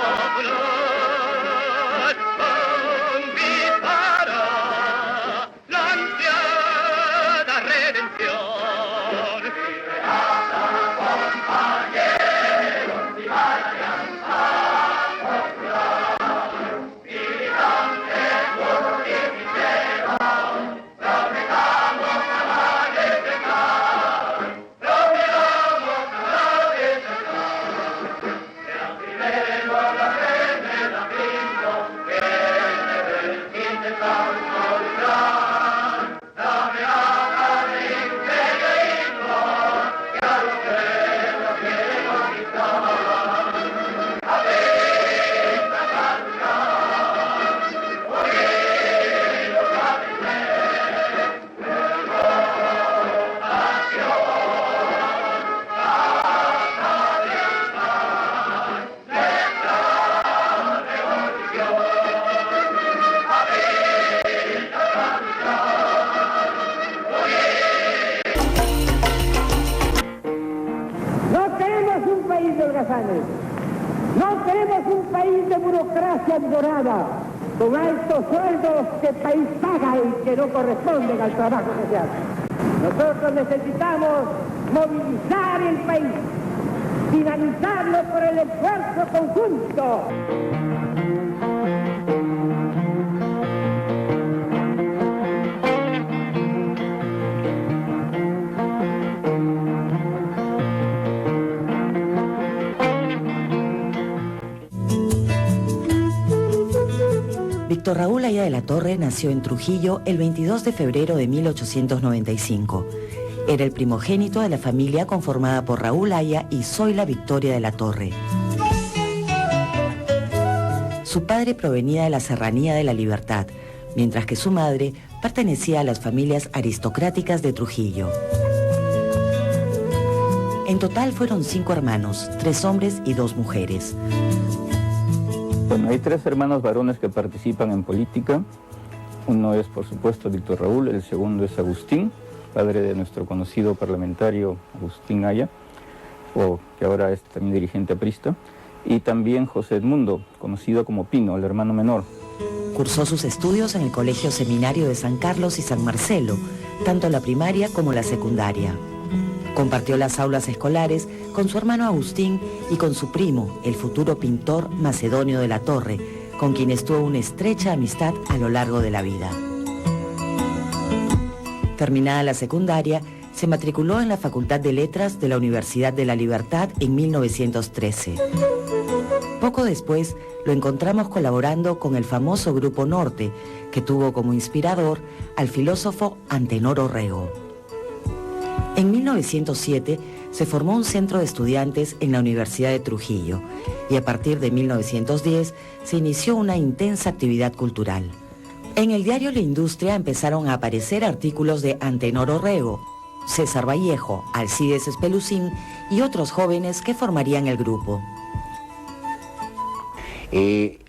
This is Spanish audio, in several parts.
popular conquistará la ansiada redención. No queremos un país de burocracia dorada, con altos sueldos que el país paga y que no corresponden al trabajo que se hace. Nosotros necesitamos movilizar el país, dinamizarlo por el esfuerzo conjunto. Víctor Raúl Haya de la Torre nació en Trujillo el 22 de febrero de 1895. Era el primogénito de la familia conformada por Raúl Haya y Zoila Victoria de la Torre. Su padre provenía de la Serranía de la Libertad, mientras que su madre pertenecía a las familias aristocráticas de Trujillo. En total fueron 5 hermanos, 3 hombres y 2 mujeres. Bueno, hay 3 hermanos varones que participan en política. Uno es, por supuesto, Víctor Raúl, el segundo es Agustín, padre de nuestro conocido parlamentario Agustín Haya, que ahora es también dirigente aprista, y también José Edmundo, conocido como Pino, el hermano menor. Cursó sus estudios en el Colegio Seminario de San Carlos y San Marcelo, tanto la primaria como la secundaria. Compartió las aulas escolares con su hermano Agustín y con su primo, el futuro pintor Macedonio de la Torre, con quien estuvo una estrecha amistad a lo largo de la vida. Terminada la secundaria, se matriculó en la Facultad de Letras de la Universidad de la Libertad en 1913. Poco después lo encontramos colaborando con el famoso Grupo Norte, que tuvo como inspirador al filósofo Antenor Orrego. En 1907 se formó un centro de estudiantes en la Universidad de Trujillo y a partir de 1910 se inició una intensa actividad cultural. En el diario La Industria empezaron a aparecer artículos de Antenor Orrego, César Vallejo, Alcides Espelucín y otros jóvenes que formarían el grupo.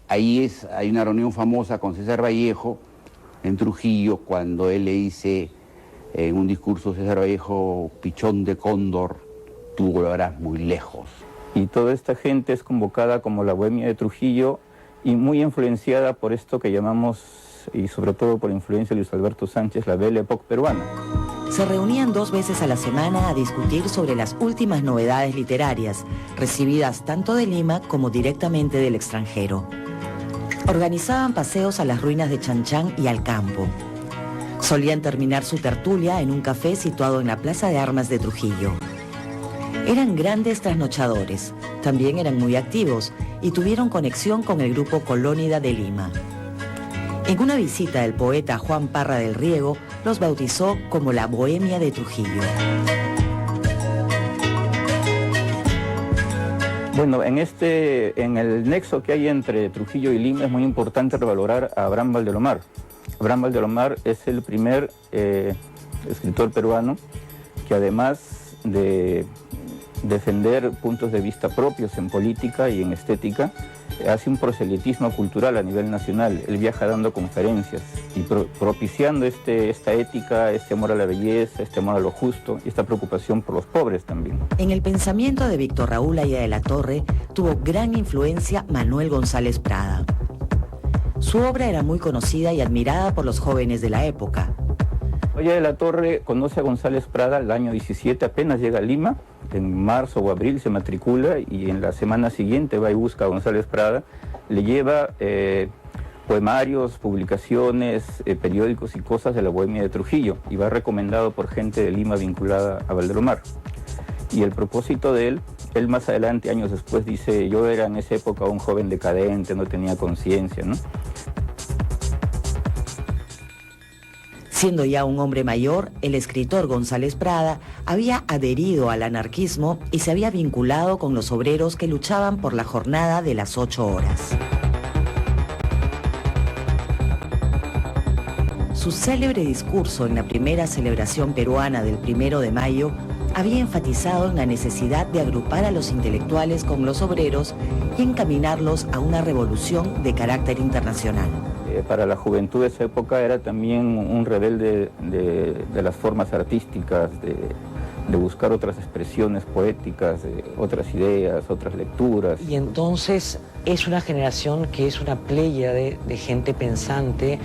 Hay una reunión famosa con César Vallejo en Trujillo cuando él le dice en un discurso César Vallejo, pichón de cóndor, tú volarás muy lejos. Y toda esta gente es convocada como la Bohemia de Trujillo y muy influenciada por esto que llamamos, y sobre todo por influencia de Luis Alberto Sánchez, la Belle Époque peruana. Se reunían 2 veces a la semana a discutir sobre las últimas novedades literarias, recibidas tanto de Lima como directamente del extranjero. Organizaban paseos a las ruinas de Chanchán y al campo. Solían terminar su tertulia en un café situado en la Plaza de Armas de Trujillo. Eran grandes trasnochadores, también eran muy activos y tuvieron conexión con el grupo Colónida de Lima. En una visita del poeta Juan Parra del Riego, los bautizó como la Bohemia de Trujillo. Bueno, en el nexo que hay entre Trujillo y Lima es muy importante revalorar a Abraham Valdelomar. Abraham Valdelomar es el primer escritor peruano que, además de defender puntos de vista propios en política y en estética, hace un proselitismo cultural a nivel nacional. Él viaja dando conferencias y propiciando esta ética, este amor a la belleza, este amor a lo justo y esta preocupación por los pobres también. En el pensamiento de Víctor Raúl Haya de la Torre tuvo gran influencia Manuel González Prada. Su obra era muy conocida y admirada por los jóvenes de la época. Haya de la Torre conoce a González Prada el año 17, apenas llega a Lima, en marzo o abril se matricula y en la semana siguiente va y busca a González Prada, le lleva poemarios, publicaciones, periódicos y cosas de la Bohemia de Trujillo y va recomendado por gente de Lima vinculada a Valdelomar. Y el propósito de él más adelante, años después, dice: yo era en esa época un joven decadente, no tenía conciencia, ¿no? Siendo ya un hombre mayor, el escritor González Prada había adherido al anarquismo y se había vinculado con los obreros que luchaban por la jornada de las 8 horas. Su célebre discurso en la primera celebración peruana del 1 de mayo había enfatizado en la necesidad de agrupar a los intelectuales con los obreros y encaminarlos a una revolución de carácter internacional. Para la juventud de esa época era también un rebelde de las formas artísticas, de buscar otras expresiones poéticas, otras ideas, otras lecturas. Y entonces es una generación que es una pléyade de gente pensante,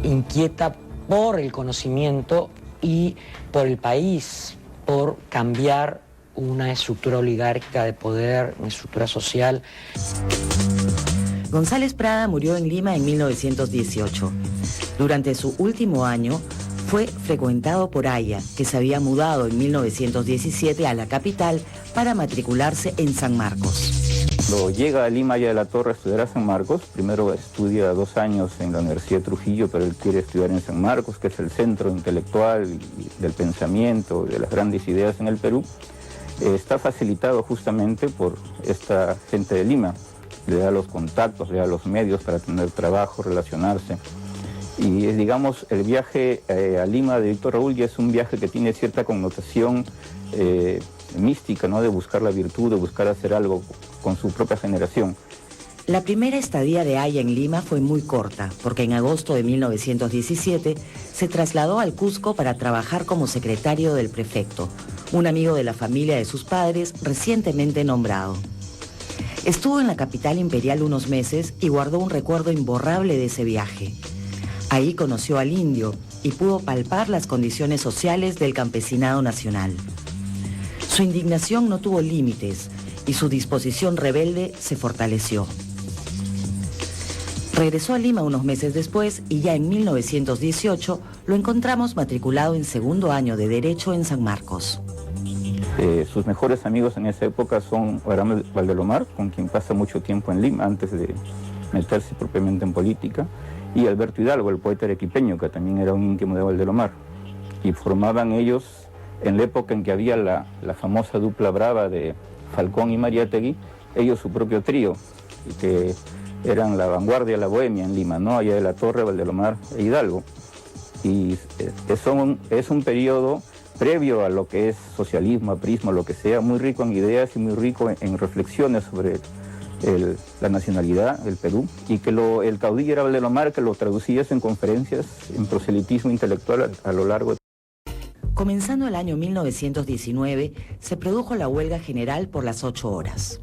inquieta por el conocimiento y por el país, por cambiar una estructura oligárquica de poder, una estructura social. González Prada murió en Lima en 1918. Durante su último año fue frecuentado por Haya, que se había mudado en 1917 a la capital para matricularse en San Marcos. Cuando llega a Lima, Haya de la Torre, a estudiar a San Marcos. Primero estudia 2 años en la Universidad de Trujillo, pero él quiere estudiar en San Marcos, que es el centro intelectual y del pensamiento, de las grandes ideas en el Perú. Está facilitado justamente por esta gente de Lima. Le da los contactos, le da los medios para tener trabajo, relacionarse. Y es, digamos, el viaje a Lima de Víctor Raúl ya es un viaje que tiene cierta connotación mística, ¿no? De buscar la virtud, de buscar hacer algo con su propia generación. La primera estadía de Haya en Lima fue muy corta, porque en agosto de 1917 se trasladó al Cusco para trabajar como secretario del prefecto, un amigo de la familia de sus padres recientemente nombrado. Estuvo en la capital imperial unos meses y guardó un recuerdo imborrable de ese viaje. Ahí conoció al indio y pudo palpar las condiciones sociales del campesinado nacional. Su indignación no tuvo límites y su disposición rebelde se fortaleció. Regresó a Lima unos meses después y ya en 1918 lo encontramos matriculado en 2º año de Derecho en San Marcos. Sus mejores amigos en esa época son Abraham Valdelomar, con quien pasa mucho tiempo en Lima antes de meterse propiamente en política, y Alberto Hidalgo, el poeta arequipeño, que también era un íntimo de Valdelomar. Y formaban ellos, en la época en que había la famosa dupla brava de Falcón y Mariátegui, ellos su propio trío, que eran la vanguardia de la bohemia en Lima, ¿no? Haya de la Torre, Valdelomar e Hidalgo. Y es un periodo previo a lo que es socialismo, aprismo, lo que sea, muy rico en ideas y muy rico en reflexiones sobre la nacionalidad del Perú, y que el caudillo era Valdelomar, que lo traducía en conferencias, en proselitismo intelectual a lo largo de... Comenzando el año 1919, se produjo la huelga general por las 8 horas.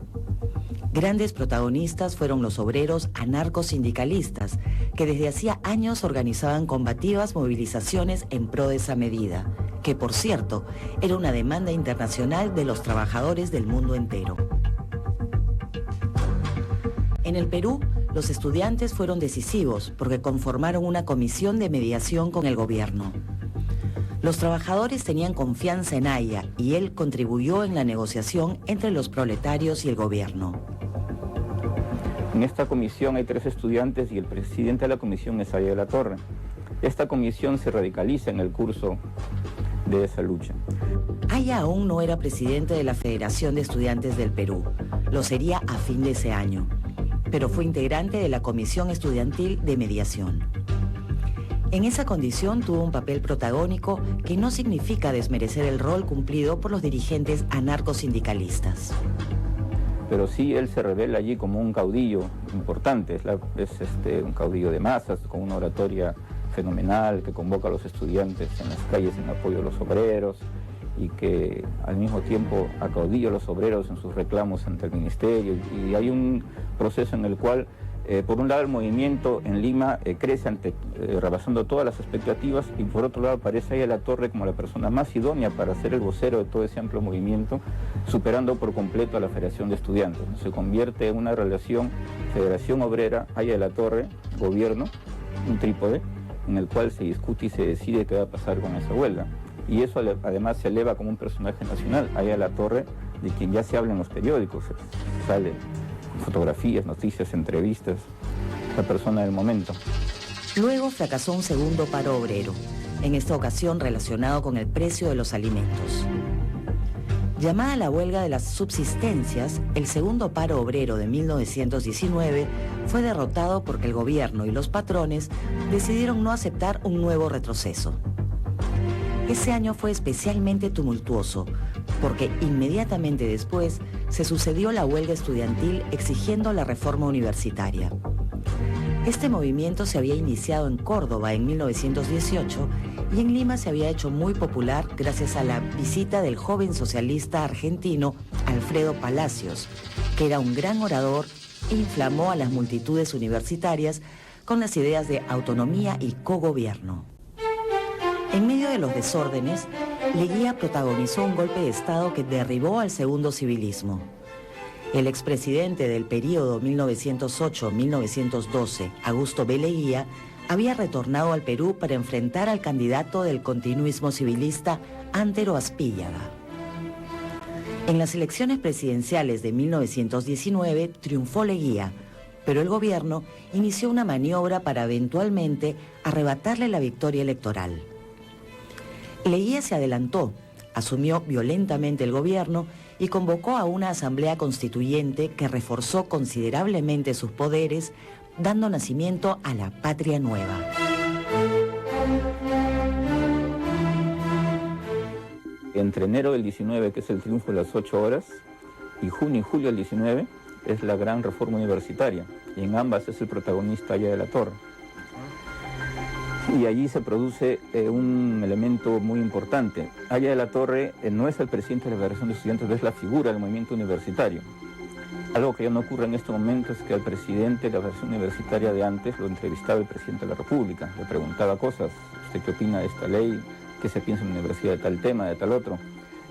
Grandes protagonistas fueron los obreros anarcosindicalistas, que desde hacía años organizaban combativas movilizaciones en pro de esa medida, que por cierto, era una demanda internacional de los trabajadores del mundo entero. En el Perú, los estudiantes fueron decisivos porque conformaron una comisión de mediación con el gobierno. Los trabajadores tenían confianza en Haya y él contribuyó en la negociación entre los proletarios y el gobierno. En esta comisión hay 3 estudiantes y el presidente de la comisión es Haya de la Torre. Esta comisión se radicaliza en el curso de esa lucha. Haya aún no era presidente de la Federación de Estudiantes del Perú. Lo sería a fin de ese año, pero fue integrante de la Comisión Estudiantil de Mediación. En esa condición tuvo un papel protagónico que no significa desmerecer el rol cumplido por los dirigentes anarcosindicalistas. pero sí él se revela allí como un caudillo importante, es un caudillo de masas, con una oratoria fenomenal, que convoca a los estudiantes en las calles en apoyo de los obreros, y que al mismo tiempo acaudilla a los obreros en sus reclamos ante el ministerio. Y hay un proceso en el cual, por un lado, el movimiento en Lima crece rebasando todas las expectativas, y por otro lado aparece ahí a la Torre como la persona más idónea para ser el vocero de todo ese amplio movimiento, superando por completo a la Federación de Estudiantes. Se convierte en una relación Federación Obrera, Haya de la Torre, gobierno, un trípode, en el cual se discute y se decide qué va a pasar con esa huelga. Y eso además se eleva como un personaje nacional, Haya de la Torre, de quien ya se habla en los periódicos, sale fotografías, noticias, entrevistas, la persona del momento. Luego fracasó un segundo paro obrero, en esta ocasión relacionado con el precio de los alimentos. Llamada la huelga de las subsistencias, el segundo paro obrero de 1919 fue derrotado porque el gobierno y los patrones decidieron no aceptar un nuevo retroceso. Ese año fue especialmente tumultuoso, porque inmediatamente después se sucedió la huelga estudiantil exigiendo la reforma universitaria. Este movimiento se había iniciado en Córdoba en 1918 y en Lima se había hecho muy popular gracias a la visita del joven socialista argentino Alfredo Palacios, que era un gran orador e inflamó a las multitudes universitarias con las ideas de autonomía y cogobierno. En medio de los desórdenes, Leguía protagonizó un golpe de Estado que derribó al segundo civilismo. El expresidente del período 1908-1912, Augusto B. Leguía, había retornado al Perú para enfrentar al candidato del continuismo civilista, Antero Aspíllaga. En las elecciones presidenciales de 1919 triunfó Leguía, pero el gobierno inició una maniobra para eventualmente arrebatarle la victoria electoral. Leguía se adelantó, asumió violentamente el gobierno y convocó a una asamblea constituyente que reforzó considerablemente sus poderes, dando nacimiento a la Patria Nueva. Entre enero del 19, que es el triunfo de las 8 horas, y junio y julio del 19 es la gran reforma universitaria, y en ambas es el protagonista Haya de la Torre. Y allí se produce un elemento muy importante. Haya de la Torre no es el presidente de la Federación de Estudiantes, es la figura del movimiento universitario. Algo que ya no ocurre en este momento es que al presidente de la Federación Universitaria de antes lo entrevistaba el presidente de la República, le preguntaba cosas: ¿usted qué opina de esta ley? ¿Qué se piensa en la universidad de tal tema, de tal otro?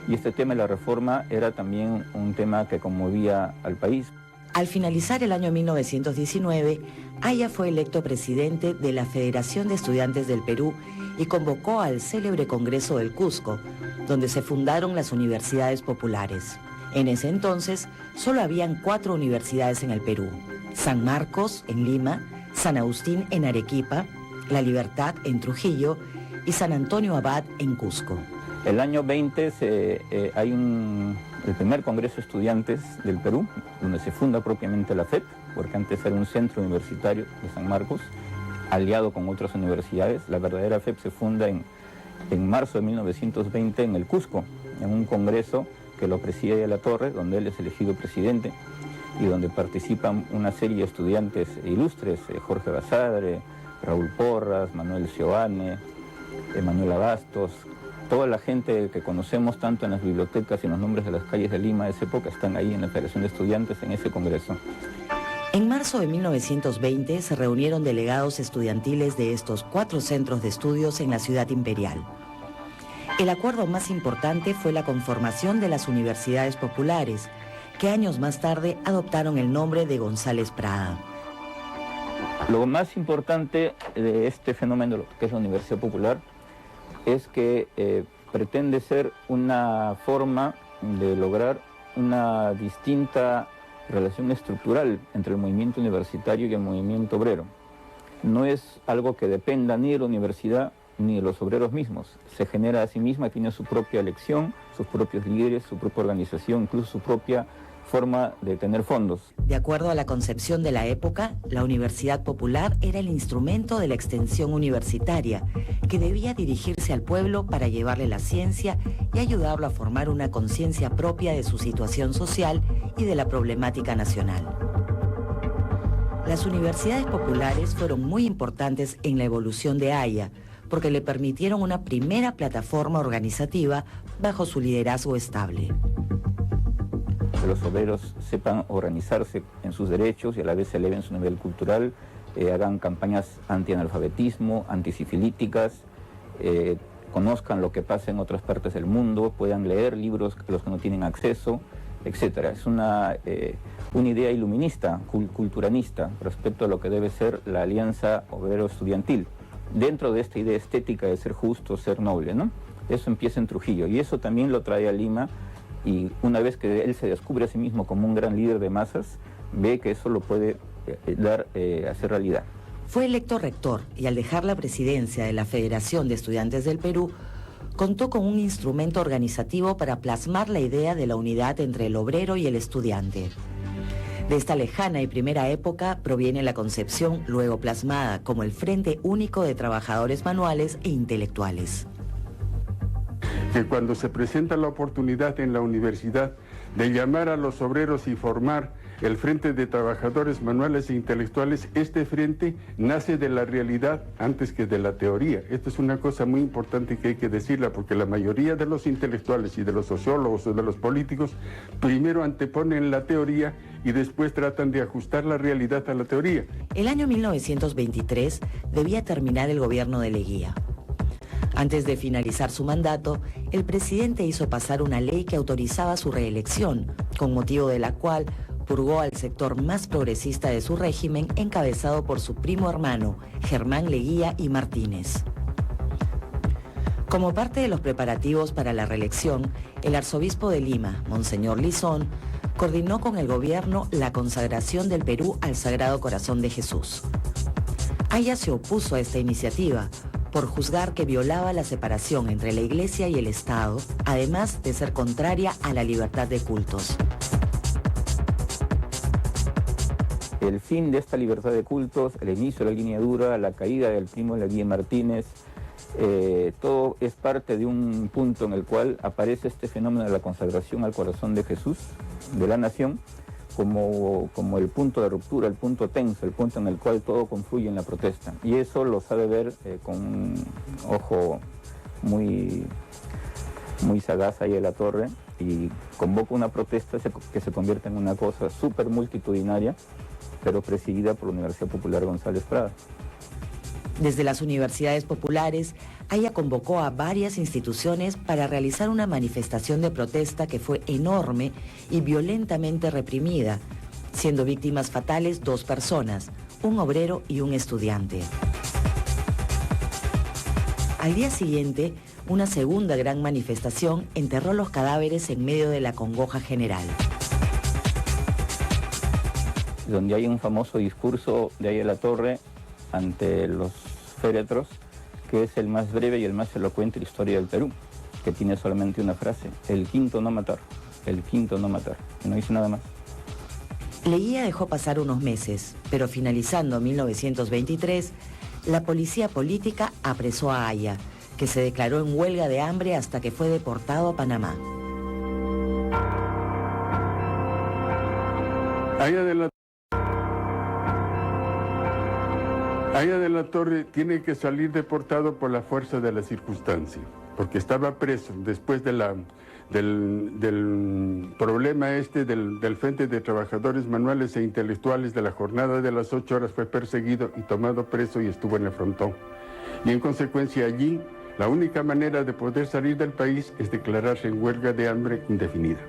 Y este tema de la reforma era también un tema que conmovía al país. Al finalizar el año 1919, Haya fue electo presidente de la Federación de Estudiantes del Perú y convocó al célebre Congreso del Cusco, donde se fundaron las universidades populares. En ese entonces, solo habían 4 universidades en el Perú: San Marcos, en Lima, San Agustín, en Arequipa, La Libertad, en Trujillo, y San Antonio Abad, en Cusco. El año 20 hay el primer Congreso de Estudiantes del Perú, donde se funda propiamente la FEP, porque antes era un centro universitario de San Marcos, aliado con otras universidades. La verdadera FEP se funda en marzo de 1920 en el Cusco, en un congreso que lo preside Haya de la Torre, donde él es elegido presidente y donde participan una serie de estudiantes ilustres: Jorge Basadre, Raúl Porras, Manuel Seoane, Emanuel Abastos. Toda la gente que conocemos tanto en las bibliotecas y en los nombres de las calles de Lima de esa época están ahí en la Federación de Estudiantes en ese congreso. En marzo de 1920 se reunieron delegados estudiantiles de estos 4 centros de estudios en la ciudad imperial. El acuerdo más importante fue la conformación de las universidades populares, que años más tarde adoptaron el nombre de González Prada. Lo más importante de este fenómeno, que es la Universidad Popular, es que pretende ser una forma de lograr una distinta relación estructural entre el movimiento universitario y el movimiento obrero. No es algo que dependa ni de la universidad ni de los obreros mismos. Se genera a sí misma, tiene su propia elección, sus propios líderes, su propia organización, incluso su propia forma de tener fondos. De acuerdo a la concepción de la época, la Universidad Popular era el instrumento de la extensión universitaria que debía dirigirse al pueblo para llevarle la ciencia y ayudarlo a formar una conciencia propia de su situación social y de la problemática nacional. Las universidades populares fueron muy importantes en la evolución de Haya porque le permitieron una primera plataforma organizativa bajo su liderazgo estable. Que los obreros sepan organizarse en sus derechos y a la vez eleven su nivel cultural, hagan campañas antianalfabetismo, antisifilíticas, conozcan lo que pasa en otras partes del mundo, puedan leer libros a los que no tienen acceso, etc. Es una idea iluminista, culturanista, respecto a lo que debe ser la alianza obrero-estudiantil, dentro de esta idea estética de ser justo, ser noble, ¿no? Eso empieza en Trujillo y eso también lo trae a Lima. Y una vez que él se descubre a sí mismo como un gran líder de masas, ve que eso lo puede hacer realidad. Fue electo rector y al dejar la presidencia de la Federación de Estudiantes del Perú, contó con un instrumento organizativo para plasmar la idea de la unidad entre el obrero y el estudiante. De esta lejana y primera época proviene la concepción luego plasmada como el Frente Único de Trabajadores Manuales e Intelectuales. Que cuando se presenta la oportunidad en la universidad de llamar a los obreros y formar el Frente de Trabajadores Manuales e Intelectuales, este frente nace de la realidad antes que de la teoría. Esto es una cosa muy importante que hay que decirla, porque la mayoría de los intelectuales y de los sociólogos o de los políticos primero anteponen la teoría y después tratan de ajustar la realidad a la teoría. El año 1923 debía terminar el gobierno de Leguía. Antes de finalizar su mandato, el presidente hizo pasar una ley que autorizaba su reelección, con motivo de la cual purgó al sector más progresista de su régimen, encabezado por su primo hermano, Germán Leguía y Martínez. Como parte de los preparativos para la reelección, el arzobispo de Lima, Monseñor Lizón, coordinó con el gobierno la consagración del Perú al Sagrado Corazón de Jesús. Haya se opuso a esta iniciativa, por juzgar que violaba la separación entre la Iglesia y el Estado, además de ser contraria a la libertad de cultos. El fin de esta libertad de cultos, el inicio de la línea dura, la caída del primo Leguía Martínez, todo es parte de un punto en el cual aparece este fenómeno de la consagración al corazón de Jesús, de la nación, como el punto de ruptura, el punto tenso, el punto en el cual todo confluye en la protesta. Y eso lo sabe ver con un ojo muy sagaz ahí de la Torre, y convoca una protesta que se convierte en una cosa súper multitudinaria, pero presidida por la Universidad Popular González Prada. Desde las universidades populares, Haya convocó a varias instituciones para realizar una manifestación de protesta que fue enorme y violentamente reprimida, siendo víctimas fatales 2 personas, un obrero y un estudiante. Al día siguiente, una segunda gran manifestación enterró los cadáveres en medio de la congoja general. Donde hay un famoso discurso de Haya de la Torre ante los féretros, que es el más breve y el más elocuente de la historia del Perú, que tiene solamente una frase: el quinto no matar, el quinto no matar, y no dice nada más. Leguía dejó pasar unos meses, pero finalizando 1923, la policía política apresó a Haya, que se declaró en huelga de hambre hasta que fue deportado a Panamá. Haya de la Torre tiene que salir deportado por la fuerza de la circunstancia, porque estaba preso después del problema del Frente de Trabajadores Manuales e Intelectuales de la jornada de las 8 horas. Fue perseguido y tomado preso y estuvo en el frontón. Y en consecuencia allí, la única manera de poder salir del país es declararse en huelga de hambre indefinida.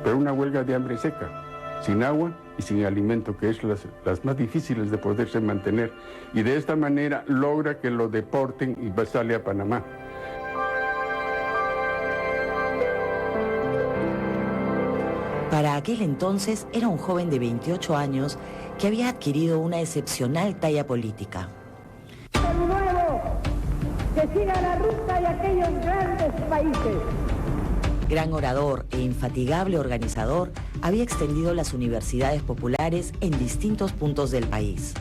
Pero una huelga de hambre seca, sin agua y sin alimento, que es las más difíciles de poderse mantener. Y de esta manera logra que lo deporten y sale a Panamá. Para aquel entonces era un joven de 28 años que había adquirido una excepcional talla política. Perú Nuevo, que siga la ruta de aquellos grandes países. gran orador e infatigable organizador, había extendido las universidades populares en distintos puntos del país.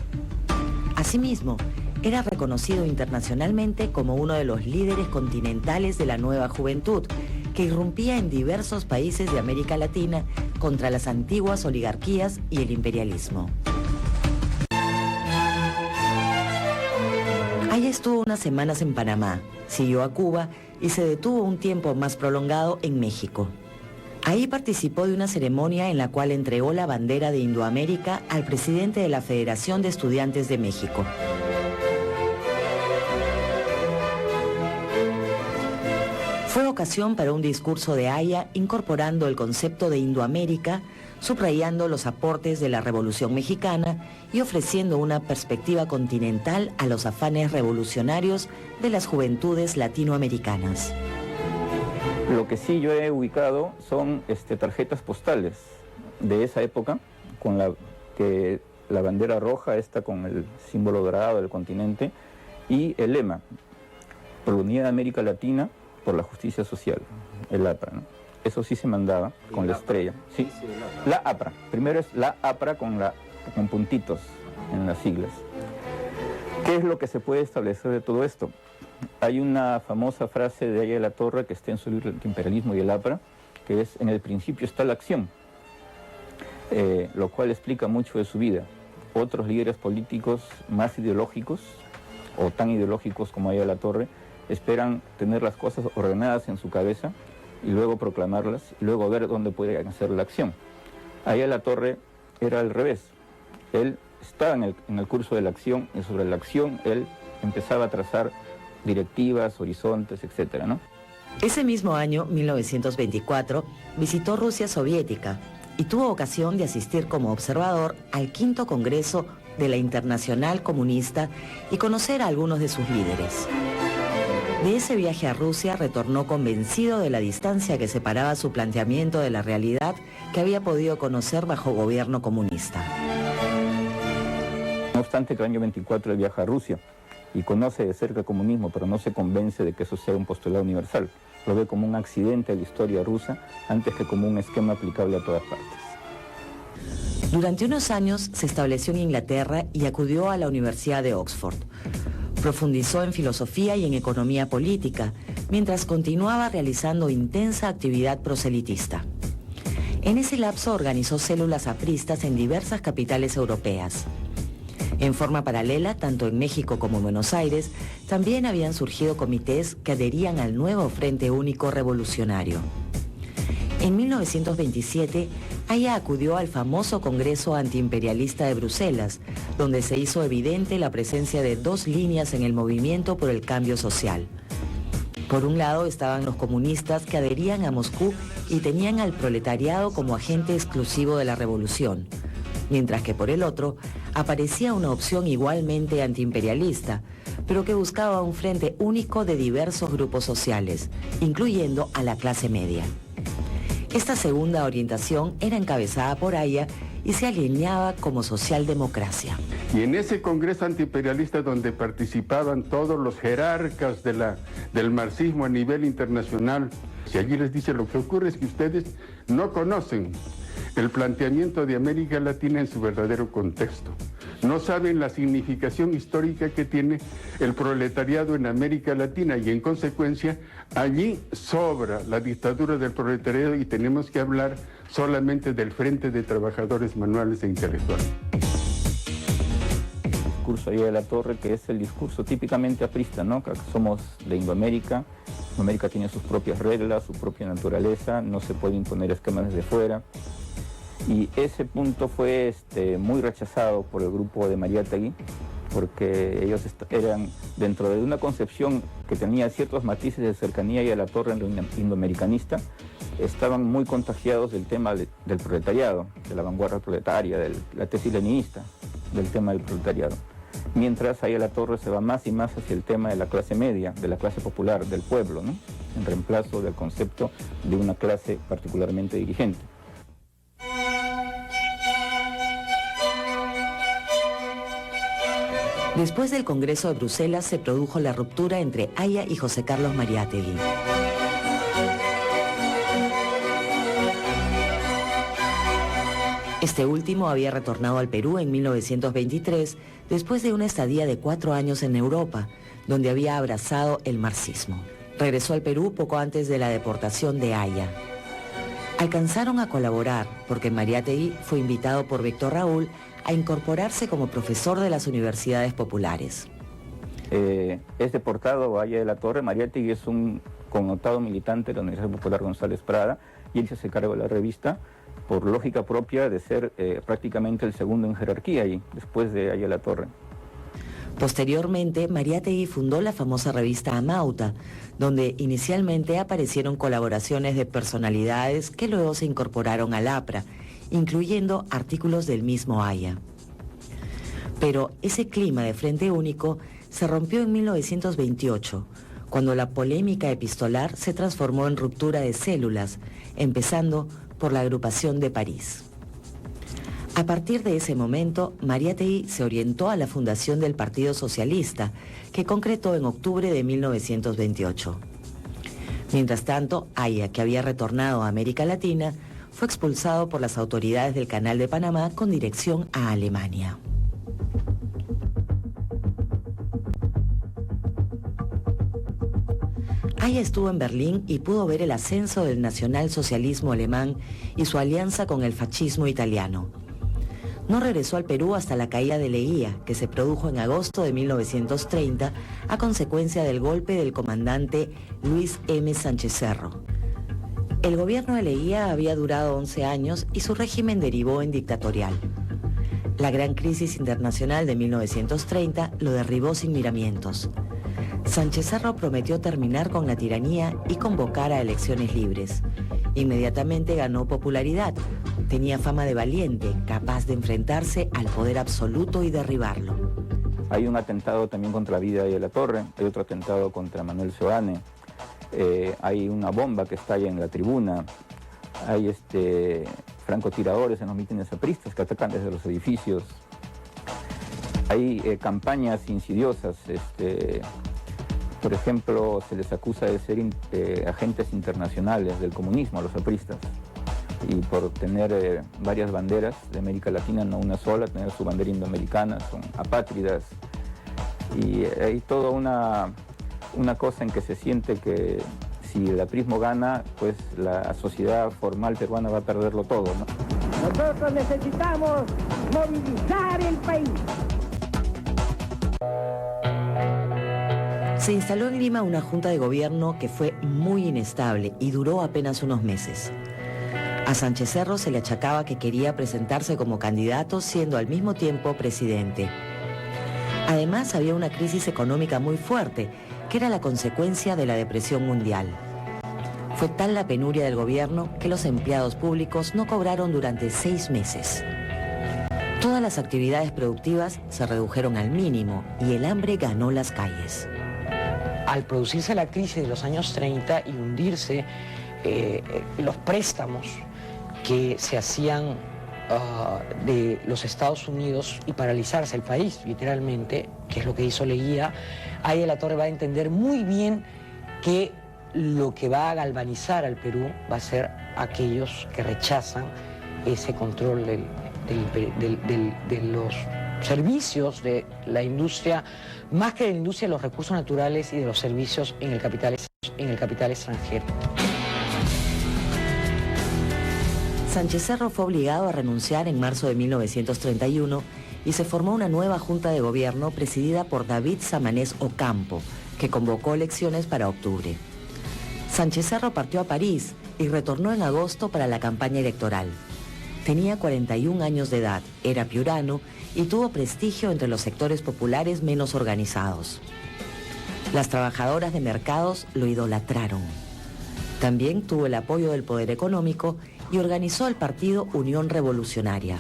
Asimismo, era reconocido internacionalmente como uno de los líderes continentales de la nueva juventud, que irrumpía en diversos países de América Latina contra las antiguas oligarquías y el imperialismo. Aya estuvo unas semanas en Panamá, siguió a Cuba y se detuvo un tiempo más prolongado en México. Ahí participó de una ceremonia en la cual entregó la bandera de Indoamérica al presidente de la Federación de Estudiantes de México. Fue ocasión para un discurso de Aya incorporando el concepto de Indoamérica, subrayando los aportes de la Revolución Mexicana y ofreciendo una perspectiva continental a los afanes revolucionarios de las juventudes latinoamericanas. Lo que sí yo he ubicado son tarjetas postales de esa época, con la bandera roja, esta con el símbolo dorado del continente, y el lema, por la unidad de América Latina, por la justicia social, el APRA, ¿no? Eso sí se mandaba con la estrella. Sí, la APRA. Primero es la APRA con puntitos en las siglas. ¿Qué es lo que se puede establecer de todo esto? Hay una famosa frase de Aya de la Torre que está en su libro El imperialismo y el APRA, que es: en el principio está la acción, lo cual explica mucho de su vida. Otros líderes políticos más ideológicos, o tan ideológicos como Aya de la Torre, esperan tener las cosas ordenadas en su cabeza y luego proclamarlas y luego ver dónde pueden hacer la acción. Aya de la Torre era al revés. Él estaba en el curso de la acción y sobre la acción él empezaba a trazar directivas, horizontes, etcétera, ¿no? Ese mismo año, 1924, visitó Rusia soviética y tuvo ocasión de asistir como observador al V Congreso de la Internacional Comunista y conocer a algunos de sus líderes. De ese viaje a Rusia retornó convencido de la distancia que separaba su planteamiento de la realidad que había podido conocer bajo gobierno comunista. No obstante, que el año 24 él viaja a Rusia y conoce de cerca el comunismo, pero no se convence de que eso sea un postulado universal. Lo ve como un accidente de la historia rusa antes que como un esquema aplicable a todas partes. Durante unos años se estableció en Inglaterra y acudió a la Universidad de Oxford. Profundizó en filosofía y en economía política, mientras continuaba realizando intensa actividad proselitista. En ese lapso organizó células apristas en diversas capitales europeas. En forma paralela, tanto en México como en Buenos Aires, también habían surgido comités que adherían al nuevo Frente Único Revolucionario. En 1927, Aya acudió al famoso Congreso Antiimperialista de Bruselas, donde se hizo evidente la presencia de dos líneas en el movimiento por el cambio social. Por un lado estaban los comunistas que adherían a Moscú y tenían al proletariado como agente exclusivo de la revolución, mientras que por el otro aparecía una opción igualmente antiimperialista, pero que buscaba un frente único de diversos grupos sociales, incluyendo a la clase media. Esta segunda orientación era encabezada por Aya y se alineaba como socialdemocracia. Y en ese congreso antiimperialista donde participaban todos los jerarcas del marxismo a nivel internacional, y allí les dice: lo que ocurre es que ustedes no conocen el planteamiento de América Latina en su verdadero contexto. No saben la significación histórica que tiene el proletariado en América Latina y en consecuencia allí sobra la dictadura del proletariado y tenemos que hablar solamente del Frente de Trabajadores Manuales e Intelectuales. El discurso Aya de la Torre, que es el discurso típicamente aprista, ¿no? Que somos de Indoamérica. Indoamérica tiene sus propias reglas, su propia naturaleza, no se puede imponer esquemas desde fuera. Y ese punto fue muy rechazado por el grupo de Mariátegui, porque ellos eran dentro de una concepción que tenía ciertos matices de cercanía y a la Torre indoamericanista, estaban muy contagiados del tema del proletariado, de la vanguardia proletaria, de la tesis leninista del tema del proletariado. Mientras Aya de la Torre se va más y más hacia el tema de la clase media, de la clase popular, del pueblo, ¿no? En reemplazo del concepto de una clase particularmente dirigente. Después del Congreso de Bruselas se produjo la ruptura entre Aya y José Carlos Mariátegui. Este último había retornado al Perú en 1923 después de una estadía de 4 años en Europa, donde había abrazado el marxismo. Regresó al Perú poco antes de la deportación de Haya. Alcanzaron a colaborar porque Mariátegui fue invitado por Víctor Raúl a incorporarse como profesor de las universidades populares. Es deportado a Haya de la Torre. Mariátegui es un connotado militante de la Universidad Popular González Prada y él se hace cargo de la revista por lógica propia de ser prácticamente el segundo en jerarquía ahí, después de Haya de la Torre. Posteriormente, Mariátegui fundó la famosa revista Amauta, donde inicialmente aparecieron colaboraciones de personalidades que luego se incorporaron al APRA, incluyendo artículos del mismo Haya. Pero ese clima de frente único se rompió en 1928, cuando la polémica epistolar se transformó en ruptura de células, empezando por la agrupación de París. A partir de ese momento, Mariátegui se orientó a la fundación del Partido Socialista, que concretó en octubre de 1928. Mientras tanto, Haya, que había retornado a América Latina, fue expulsado por las autoridades del Canal de Panamá con dirección a Alemania. Haya estuvo en Berlín y pudo ver el ascenso del nacionalsocialismo alemán y su alianza con el fascismo italiano. No regresó al Perú hasta la caída de Leguía, que se produjo en agosto de 1930 a consecuencia del golpe del comandante Luis M. Sánchez Cerro. El gobierno de Leguía había durado 11 años y su régimen derivó en dictatorial. La gran crisis internacional de 1930 lo derribó sin miramientos. Sánchez Cerro prometió terminar con la tiranía y convocar a elecciones libres. Inmediatamente ganó popularidad. Tenía fama de valiente, capaz de enfrentarse al poder absoluto y derribarlo. Hay un atentado también contra la vida de la Torre, hay otro atentado contra Manuel Seoane, hay una bomba que estalla en la tribuna, hay francotiradores en los mítines apristas que atacan desde los edificios, hay campañas insidiosas, por ejemplo, se les acusa de ser agentes internacionales del comunismo a los apristas. Y por tener varias banderas de América Latina, no una sola, tener su bandera indoamericana, son apátridas. Y hay toda una cosa en que se siente que si el aprismo gana, pues la sociedad formal peruana va a perderlo todo, ¿no? Nosotros necesitamos movilizar el país. Se instaló en Lima una junta de gobierno que fue muy inestable y duró apenas unos meses. A Sánchez Cerro se le achacaba que quería presentarse como candidato siendo al mismo tiempo presidente. Además, había una crisis económica muy fuerte, que era la consecuencia de la depresión mundial. Fue tal la penuria del gobierno que los empleados públicos no cobraron durante 6 meses. Todas las actividades productivas se redujeron al mínimo y el hambre ganó las calles. Al producirse la crisis de los años 30 y hundirse los préstamos que se hacían de los Estados Unidos y paralizarse el país, literalmente, que es lo que hizo Leguía, Haya de la Torre va a entender muy bien que lo que va a galvanizar al Perú va a ser aquellos que rechazan ese control de los servicios de la industria, más que de la industria, de los recursos naturales y de los servicios en el capital extranjero. Sánchez Cerro fue obligado a renunciar en marzo de 1931 y se formó una nueva junta de gobierno presidida por David Samanez Ocampo, que convocó elecciones para octubre. Sánchez Cerro partió a París y retornó en agosto para la campaña electoral. Tenía 41 años de edad, era piurano y tuvo prestigio entre los sectores populares menos organizados. Las trabajadoras de mercados lo idolatraron. También tuvo el apoyo del poder económico y organizó el partido Unión Revolucionaria.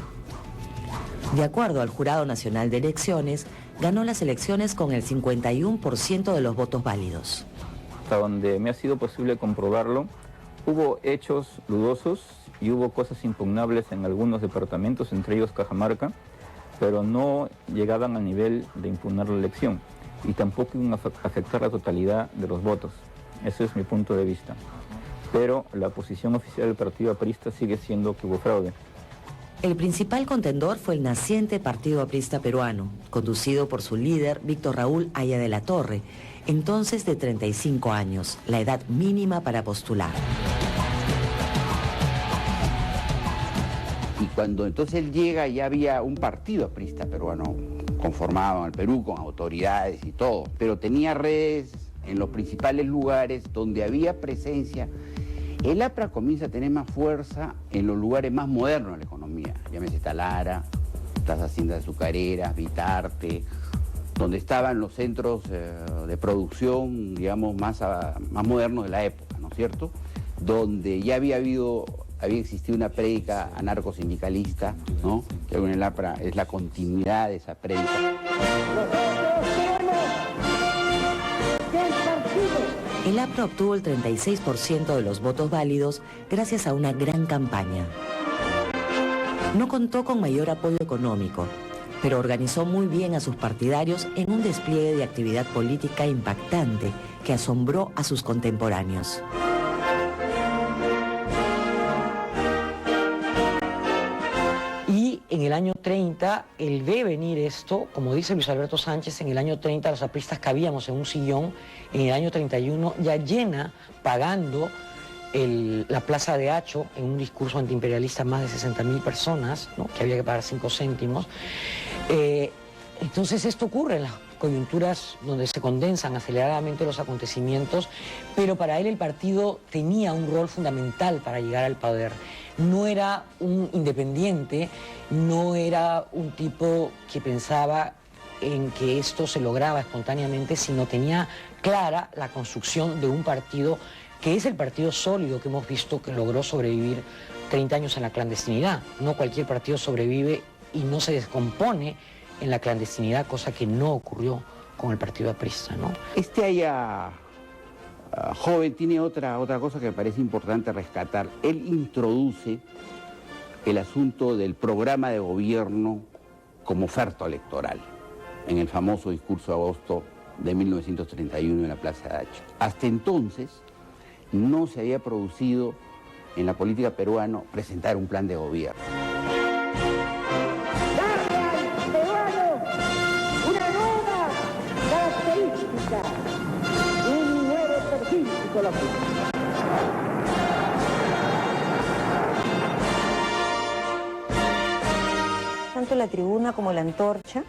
De acuerdo al Jurado Nacional de Elecciones, ganó las elecciones con el 51% de los votos válidos. Hasta donde me ha sido posible comprobarlo, hubo hechos dudosos y hubo cosas impugnables en algunos departamentos, entre ellos Cajamarca, pero no llegaban al nivel de impugnar la elección y tampoco iban a afectar la totalidad de los votos. Ese es mi punto de vista. Pero la posición oficial del partido aprista sigue siendo que hubo fraude. El principal contendor fue el naciente Partido Aprista Peruano, conducido por su líder Víctor Raúl Haya de la Torre, entonces de 35 años, la edad mínima para postular. Y cuando entonces él llega ya había un partido aprista peruano conformado en el Perú con autoridades y todo, pero tenía redes en los principales lugares donde había presencia. El APRA comienza a tener más fuerza en los lugares más modernos de la economía, llámese Talara, las haciendas azucareras, Vitarte, donde estaban los centros de producción, digamos, más modernos de la época, ¿no es cierto? Donde ya había existido una prédica anarcosindicalista, ¿no? Que en el APRA es la continuidad de esa prédica. El APRA obtuvo el 36% de los votos válidos gracias a una gran campaña. No contó con mayor apoyo económico, pero organizó muy bien a sus partidarios en un despliegue de actividad política impactante que asombró a sus contemporáneos. Y en el año 30, él ve venir esto, como dice Luis Alberto Sánchez, en el año 30 los apristas cabíamos en un sillón, en el año 31 ya llena, pagando la Plaza de Hacho en un discurso antiimperialista más de 60.000 personas, ¿no? Que había que pagar 5 céntimos. Entonces esto ocurre en las coyunturas donde se condensan aceleradamente los acontecimientos, pero para él el partido tenía un rol fundamental para llegar al poder. No era un independiente, no era un tipo que pensaba en que esto se lograba espontáneamente, sino tenía clara la construcción de un partido que es el partido sólido que hemos visto que logró sobrevivir 30 años en la clandestinidad. No cualquier partido sobrevive y no se descompone en la clandestinidad, cosa que no ocurrió con el partido aprista, ¿no? Haya joven tiene otra cosa que me parece importante rescatar. Él introduce el asunto del programa de gobierno como oferta electoral en el famoso discurso de agosto de 1931 en la Plaza de Hacho. Hasta entonces no se había producido en la política peruana presentar un plan de gobierno. Darle al peruano una nueva característica, un nuevo perfil psicológico. Tanto la tribuna como la antorcha,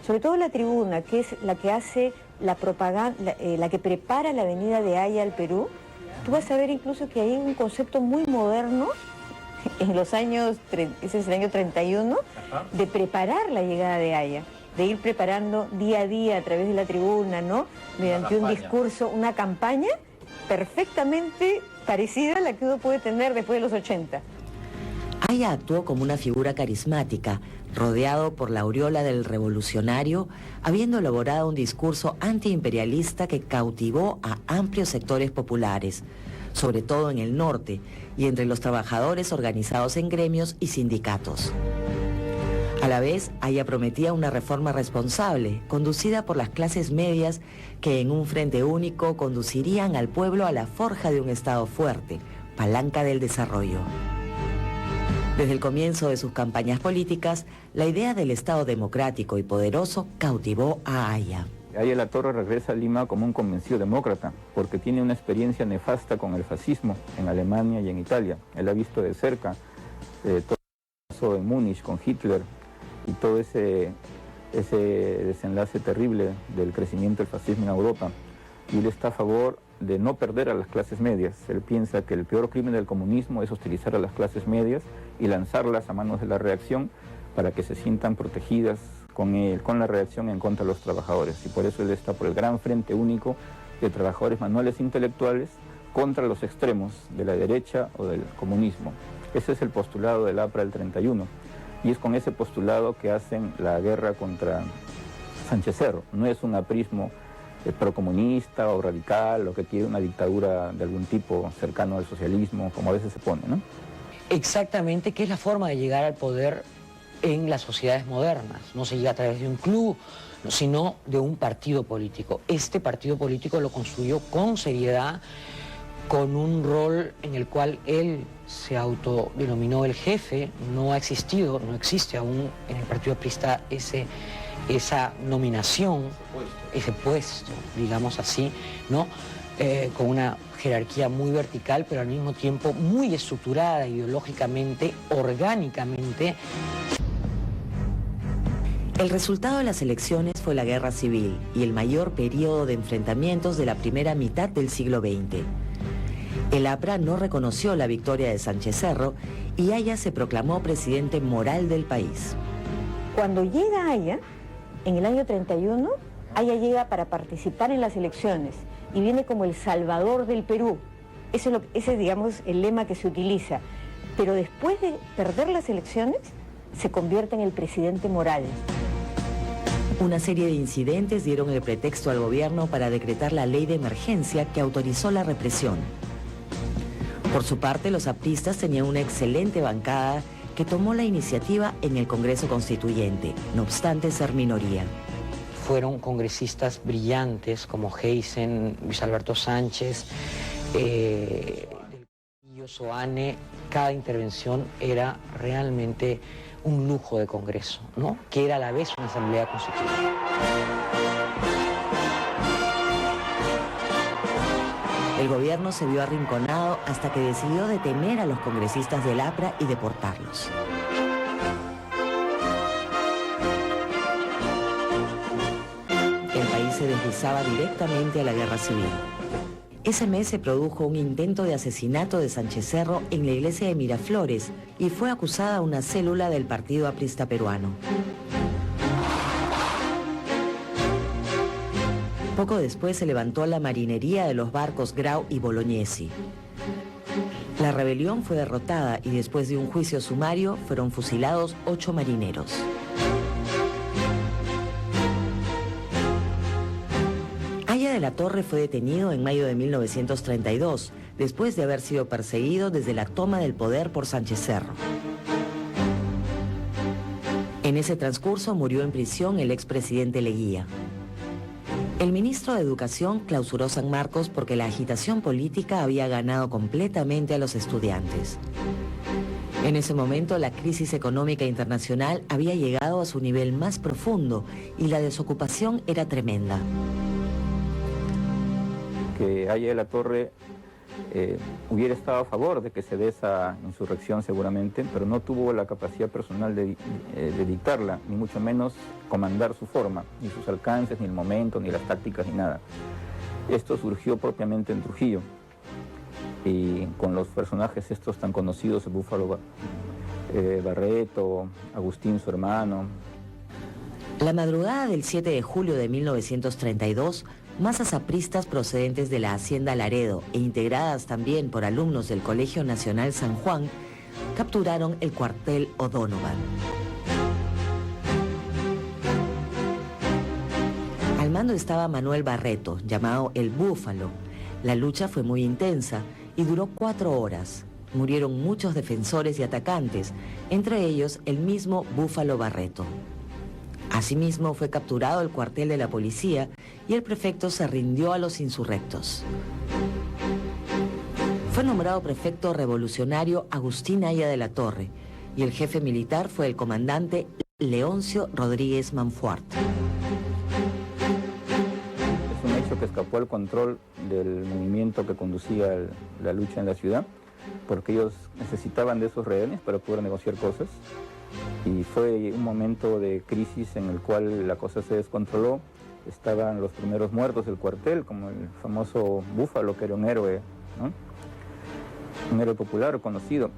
sobre todo la tribuna, que es la que hace la propaganda, la que prepara la venida de Haya al Perú. Tú vas a ver incluso que hay un concepto muy moderno en los años, ese es el año 31, de preparar la llegada de Haya, de ir preparando día a día a través de la tribuna, ¿no? Mediante un discurso, una campaña perfectamente parecida a la que uno puede tener después de los 80. Haya actuó como una figura carismática, rodeado por la aureola del revolucionario, habiendo elaborado un discurso antiimperialista que cautivó a amplios sectores populares, sobre todo en el norte y entre los trabajadores organizados en gremios y sindicatos. A la vez, Haya prometía una reforma responsable, conducida por las clases medias que en un frente único conducirían al pueblo a la forja de un Estado fuerte, palanca del desarrollo. Desde el comienzo de sus campañas políticas, la idea del Estado democrático y poderoso cautivó a Haya. Haya de la Torre regresa a Lima como un convencido demócrata, porque tiene una experiencia nefasta con el fascismo en Alemania y en Italia. Él ha visto de cerca todo el caso en Múnich con Hitler y todo ese desenlace terrible del crecimiento del fascismo en Europa. Y él está a favor de no perder a las clases medias. Él piensa que el peor crimen del comunismo es hostilizar a las clases medias y lanzarlas a manos de la reacción para que se sientan protegidas con la reacción en contra de los trabajadores. Y por eso él está por el gran frente único de trabajadores manuales intelectuales contra los extremos de la derecha o del comunismo. Ese es el postulado del APRA del 31. Y es con ese postulado que hacen la guerra contra Sánchez Cerro. No es un aprismo procomunista o radical o que quiere una dictadura de algún tipo cercano al socialismo, como a veces se pone, ¿no? Exactamente, que es la forma de llegar al poder en las sociedades modernas. No se llega a través de un club, sino de un partido político. Este partido político lo construyó con seriedad, con un rol en el cual él se autodenominó el jefe. No ha existido, no existe aún en el Partido Aprista esa nominación, ese puesto, digamos así, ¿no? Con una jerarquía muy vertical, pero al mismo tiempo muy estructurada ideológicamente, orgánicamente. El resultado de las elecciones fue la guerra civil y el mayor periodo de enfrentamientos de la primera mitad del siglo XX. El APRA no reconoció la victoria de Sánchez Cerro y Haya se proclamó presidente moral del país. Cuando llega Haya, en el año 31, Haya llega para participar en las elecciones y viene como el salvador del Perú. Ese es, digamos, el lema que se utiliza. Pero después de perder las elecciones, se convierte en el presidente moral. Una serie de incidentes dieron el pretexto al gobierno para decretar la ley de emergencia que autorizó la represión. Por su parte, los apristas tenían una excelente bancada que tomó la iniciativa en el Congreso Constituyente, no obstante ser minoría. Fueron congresistas brillantes como Heisen, Luis Alberto Sánchez, Soane. Cada intervención era realmente un lujo de Congreso, ¿no? Que era a la vez una asamblea constituyente. El gobierno se vio arrinconado hasta que decidió detener a los congresistas del APRA y deportarlos. El país se deslizaba directamente a la guerra civil. Ese mes se produjo un intento de asesinato de Sánchez Cerro en la iglesia de Miraflores y fue acusada una célula del Partido Aprista Peruano. Poco después se levantó la marinería de los barcos Grau y Bolognesi. La rebelión fue derrotada y después de un juicio sumario fueron fusilados 8 marineros. Haya de la Torre fue detenido en mayo de 1932, después de haber sido perseguido desde la toma del poder por Sánchez Cerro. En ese transcurso murió en prisión el expresidente Leguía. El ministro de Educación clausuró San Marcos porque la agitación política había ganado completamente a los estudiantes. En ese momento la crisis económica internacional había llegado a su nivel más profundo y la desocupación era tremenda. Que Haya de la Torre hubiera estado a favor de que se dé esa insurrección seguramente, pero no tuvo la capacidad personal de dictarla, ni mucho menos comandar su forma, ni sus alcances, ni el momento, ni las tácticas, ni nada. Esto surgió propiamente en Trujillo, y con los personajes estos tan conocidos, Búfalo Barreto, Agustín su hermano. La madrugada del 7 de julio de 1932, masas apristas procedentes de la Hacienda Laredo e integradas también por alumnos del Colegio Nacional San Juan, capturaron el cuartel O'Donovan. Al mando estaba Manuel Barreto, llamado el Búfalo. La lucha fue muy intensa y duró 4 horas. Murieron muchos defensores y atacantes, entre ellos el mismo Búfalo Barreto. Asimismo fue capturado el cuartel de la policía y el prefecto se rindió a los insurrectos. Fue nombrado prefecto revolucionario Agustín Haya de la Torre y el jefe militar fue el comandante Leoncio Rodríguez Manfuart. Es un hecho que escapó al control del movimiento que conducía la lucha en la ciudad, porque ellos necesitaban de esos rehenes para poder negociar cosas. Y fue un momento de crisis en el cual la cosa se descontroló. Estaban los primeros muertos del cuartel, como el famoso Búfalo, que era un héroe, ¿no? Un héroe popular conocido.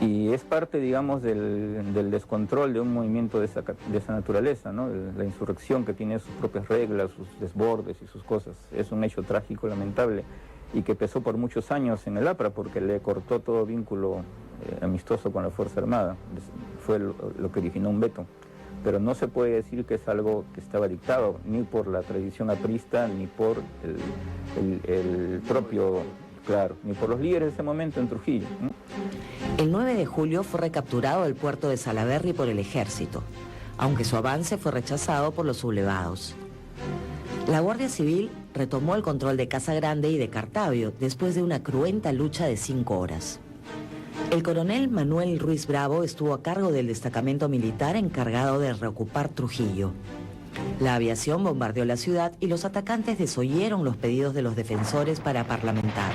Y es parte, digamos, del descontrol de un movimiento de esa naturaleza, ¿no? La insurrección, que tiene sus propias reglas, sus desbordes y sus cosas. Es un hecho trágico, lamentable, y que pesó por muchos años en el APRA porque le cortó todo vínculo amistoso con la Fuerza Armada. Fue lo que originó un veto. Pero no se puede decir que es algo que estaba dictado ni por la tradición aprista, ni por el propio, claro, ni por los líderes de ese momento en Trujillo, ¿no? El 9 de julio fue recapturado el puerto de Salaberry por el ejército, aunque su avance fue rechazado por los sublevados. La Guardia Civil retomó el control de Casa Grande y de Cartavio después de una cruenta lucha de 5 horas. El coronel Manuel Ruiz Bravo estuvo a cargo del destacamento militar encargado de reocupar Trujillo. La aviación bombardeó la ciudad y los atacantes desoyeron los pedidos de los defensores para parlamentar.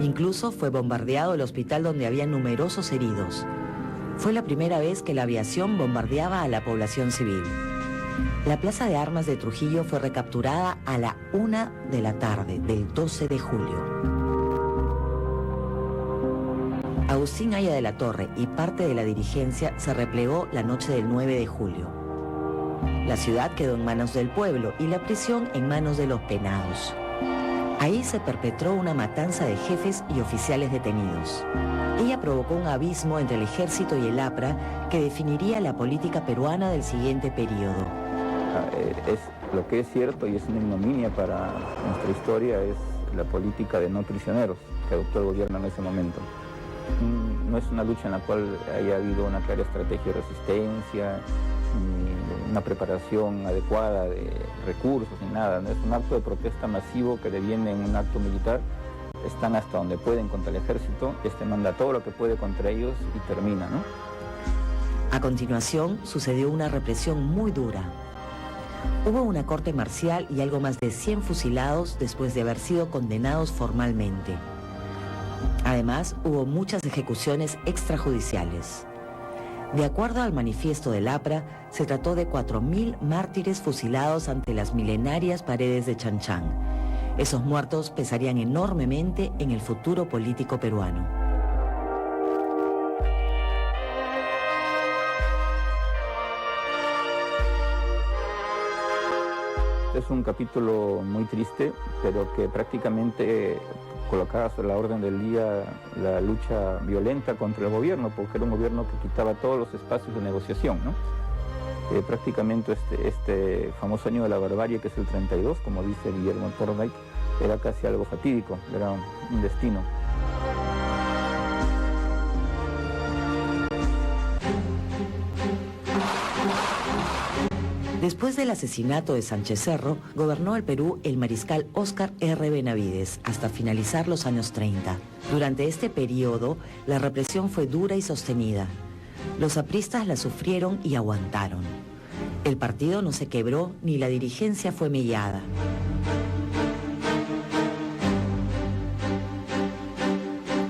Incluso fue bombardeado el hospital donde había numerosos heridos. Fue la primera vez que la aviación bombardeaba a la población civil. La plaza de armas de Trujillo fue recapturada a la 1 de la tarde del 12 de julio. Agustín Haya de la Torre y parte de la dirigencia se replegó la noche del 9 de julio. La ciudad quedó en manos del pueblo y la prisión en manos de los penados. Ahí se perpetró una matanza de jefes y oficiales detenidos. Ella provocó un abismo entre el ejército y el APRA que definiría la política peruana del siguiente periodo. Es lo que es cierto y es una ignominia para nuestra historia es la política de no prisioneros que adoptó el gobierno en ese momento. No es una lucha en la cual haya habido una clara estrategia de resistencia, ni una preparación adecuada de recursos, ni nada. No es un acto de protesta masivo que deviene en un acto militar. Están hasta donde pueden contra el ejército, manda todo lo que puede contra ellos y termina, ¿no? A continuación sucedió una represión muy dura. Hubo una corte marcial y algo más de 100 fusilados después de haber sido condenados formalmente. Además, hubo muchas ejecuciones extrajudiciales. De acuerdo al manifiesto del APRA, se trató de 4.000 mártires fusilados ante las milenarias paredes de Chanchán. Esos muertos pesarían enormemente en el futuro político peruano. Es un capítulo muy triste, pero que prácticamente colocaba sobre la orden del día la lucha violenta contra el gobierno, porque era un gobierno que quitaba todos los espacios de negociación, ¿no? Prácticamente este famoso año de la barbarie, que es el 32, como dice Guillermo Thorndike, era casi algo fatídico, era un destino. Después del asesinato de Sánchez Cerro, gobernó el Perú el mariscal Óscar R. Benavides hasta finalizar los años 30. Durante este periodo, la represión fue dura y sostenida. Los apristas la sufrieron y aguantaron. El partido no se quebró ni la dirigencia fue mellada.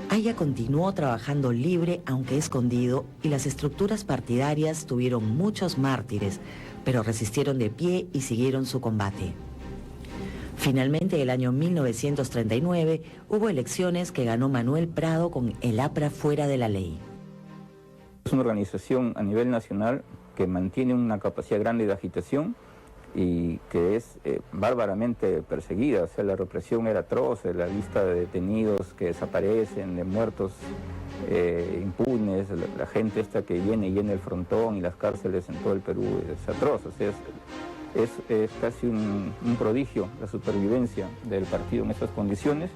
Haya continuó trabajando libre aunque escondido y las estructuras partidarias tuvieron muchos mártires, pero resistieron de pie y siguieron su combate. Finalmente, el año 1939, hubo elecciones que ganó Manuel Prado con el APRA fuera de la ley. Es una organización a nivel nacional que mantiene una capacidad grande de agitación y que es bárbaramente perseguida. O sea, la represión era atroz, la lista de detenidos que desaparecen, de muertos impunes, la gente esta que viene y llena el frontón y las cárceles en todo el Perú es atroz. O sea, es casi un prodigio la supervivencia del partido en esas condiciones.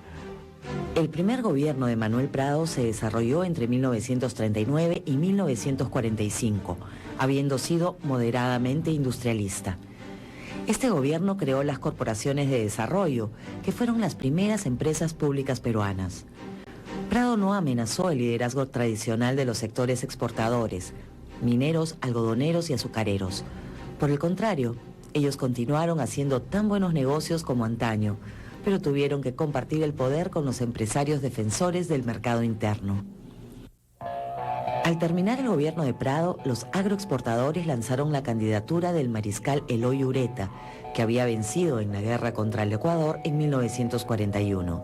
El primer gobierno de Manuel Prado se desarrolló entre 1939 y 1945, habiendo sido moderadamente industrialista. Este gobierno creó las corporaciones de desarrollo, que fueron las primeras empresas públicas peruanas. Prado no amenazó el liderazgo tradicional de los sectores exportadores, mineros, algodoneros y azucareros. Por el contrario, ellos continuaron haciendo tan buenos negocios como antaño, pero tuvieron que compartir el poder con los empresarios defensores del mercado interno. Al terminar el gobierno de Prado, los agroexportadores lanzaron la candidatura del mariscal Eloy Ureta, que había vencido en la guerra contra el Ecuador en 1941.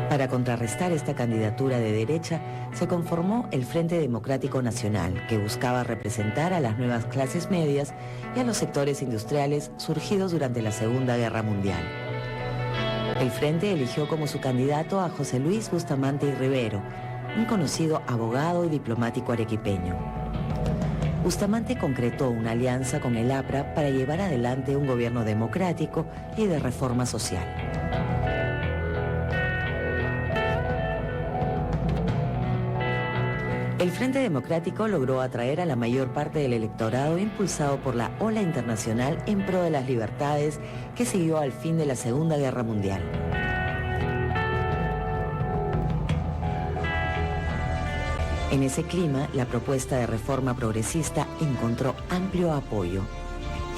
Para contrarrestar esta candidatura de derecha, se conformó el Frente Democrático Nacional, que buscaba representar a las nuevas clases medias y a los sectores industriales surgidos durante la Segunda Guerra Mundial. El Frente eligió como su candidato a José Luis Bustamante y Rivero, un conocido abogado y diplomático arequipeño. Bustamante concretó una alianza con el APRA para llevar adelante un gobierno democrático y de reforma social. El Frente Democrático logró atraer a la mayor parte del electorado impulsado por la ola internacional en pro de las libertades que siguió al fin de la Segunda Guerra Mundial. En ese clima, la propuesta de reforma progresista encontró amplio apoyo.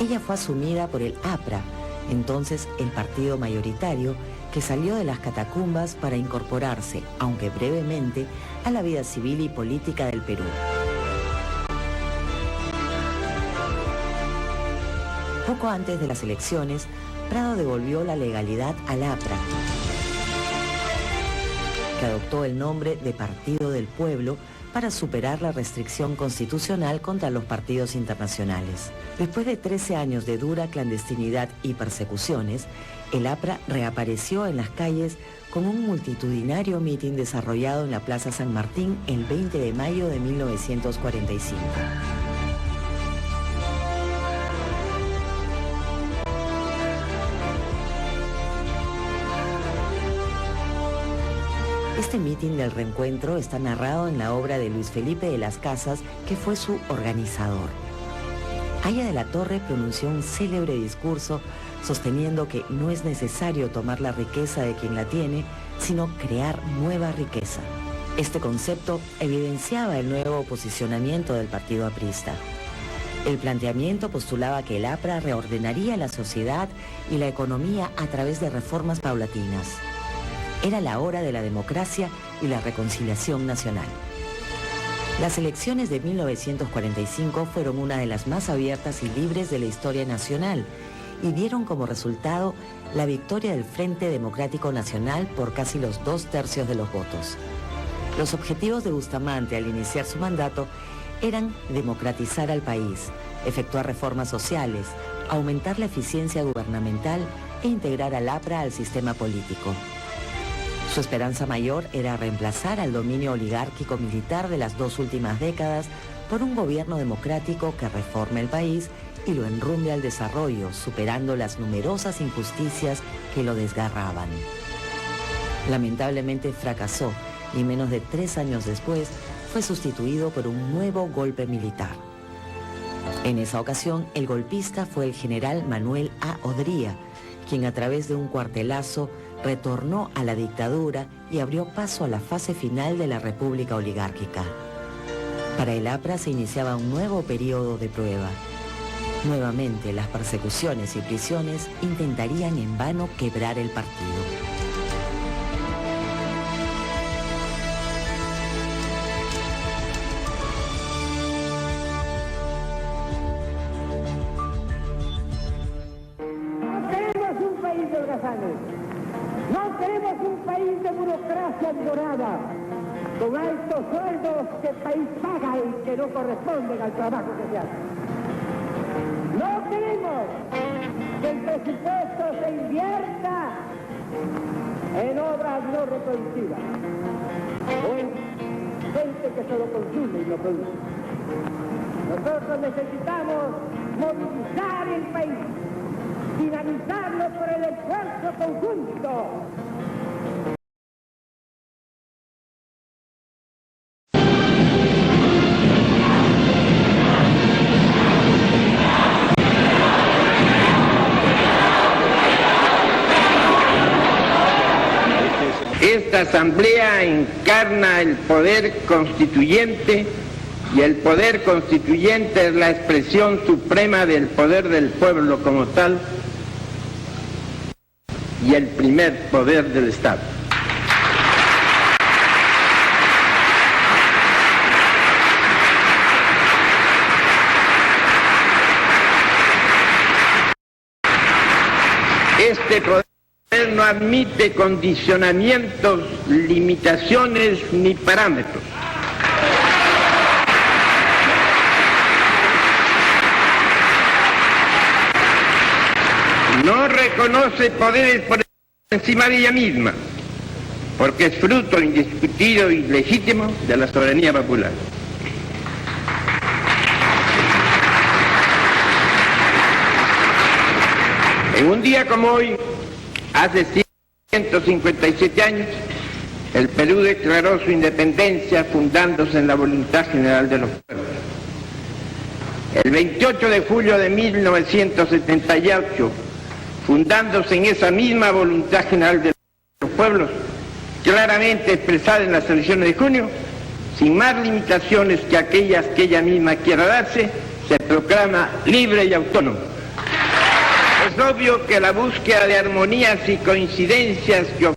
Ella fue asumida por el APRA, entonces el partido mayoritario, que salió de las catacumbas para incorporarse, aunque brevemente, a la vida civil y política del Perú. Poco antes de las elecciones, Prado devolvió la legalidad al APRA, que adoptó el nombre de Partido del Pueblo para superar la restricción constitucional contra los partidos internacionales. Después de 13 años de dura clandestinidad y persecuciones, el APRA reapareció en las calles con un multitudinario mitin desarrollado en la Plaza San Martín el 20 de mayo de 1945. Este mitin del reencuentro está narrado en la obra de Luis Felipe de las Casas, que fue su organizador. Aya de la Torre pronunció un célebre discurso sosteniendo que no es necesario tomar la riqueza de quien la tiene, sino crear nueva riqueza. Este concepto evidenciaba el nuevo posicionamiento del partido aprista. El planteamiento postulaba que el APRA reordenaría la sociedad y la economía a través de reformas paulatinas. Era la hora de la democracia y la reconciliación nacional. Las elecciones de 1945 fueron una de las más abiertas y libres de la historia nacional y dieron como resultado la victoria del Frente Democrático Nacional por casi los 2/3 de los votos. Los objetivos de Bustamante al iniciar su mandato eran democratizar al país, efectuar reformas sociales, aumentar la eficiencia gubernamental e integrar al APRA al sistema político. Su esperanza mayor era reemplazar al dominio oligárquico militar de las 2 últimas décadas por un gobierno democrático que reforme el país y lo enrumbe al desarrollo, superando las numerosas injusticias que lo desgarraban. Lamentablemente fracasó y menos de 3 años después fue sustituido por un nuevo golpe militar. En esa ocasión, el golpista fue el general Manuel A. Odría, quien a través de un cuartelazo retornó a la dictadura y abrió paso a la fase final de la República Oligárquica. Para el APRA se iniciaba un nuevo periodo de prueba. Nuevamente, las persecuciones y prisiones intentarían en vano quebrar el partido. No queremos un país de holgazanes. No queremos un país de burocracia dorada, con altos sueldos que el país paga y que no corresponden al trabajo que se hace. No queremos que el presupuesto se invierta en obras no reproductivas o en gente que solo consume y no produce. Nosotros necesitamos movilizar el país, dinamizarlo por el esfuerzo conjunto. Esta asamblea encarna el poder constituyente y el poder constituyente es la expresión suprema del poder del pueblo como tal y el primer poder del Estado. Este poder no admite condicionamientos, limitaciones ni parámetros. No reconoce poderes por encima de ella misma, porque es fruto indiscutido y legítimo de la soberanía popular. En un día como hoy, hace 157 años, el Perú declaró su independencia fundándose en la voluntad general de los pueblos. El 28 de julio de 1978, fundándose en esa misma voluntad general de los pueblos, claramente expresada en las elecciones de junio, sin más limitaciones que aquellas que ella misma quiera darse, se proclama libre y autónomo. Es obvio que la búsqueda de armonías y coincidencias que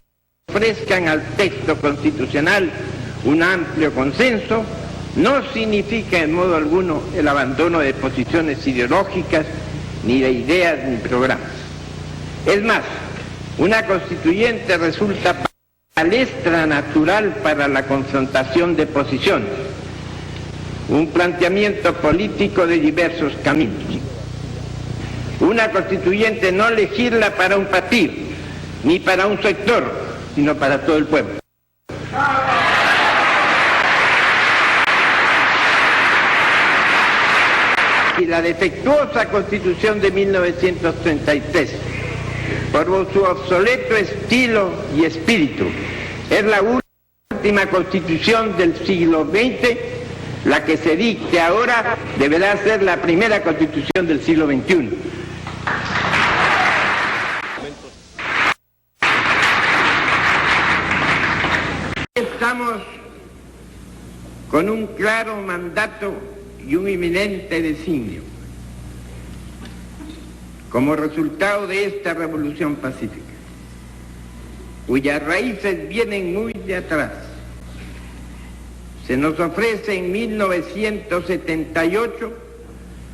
ofrezcan al texto constitucional un amplio consenso no significa en modo alguno el abandono de posiciones ideológicas, ni de ideas ni programas. Es más, una constituyente resulta palestra natural para la confrontación de posiciones, un planteamiento político de diversos caminos. Una constituyente no legisla para un partido, ni para un sector, sino para todo el pueblo. Y la defectuosa Constitución de 1933, por su obsoleto estilo y espíritu, es la última Constitución del siglo XX. La que se dicte ahora deberá ser la primera Constitución del siglo XXI. Estamos con un claro mandato y un inminente designio. Como resultado de esta revolución pacífica, cuyas raíces vienen muy de atrás, se nos ofrece en 1978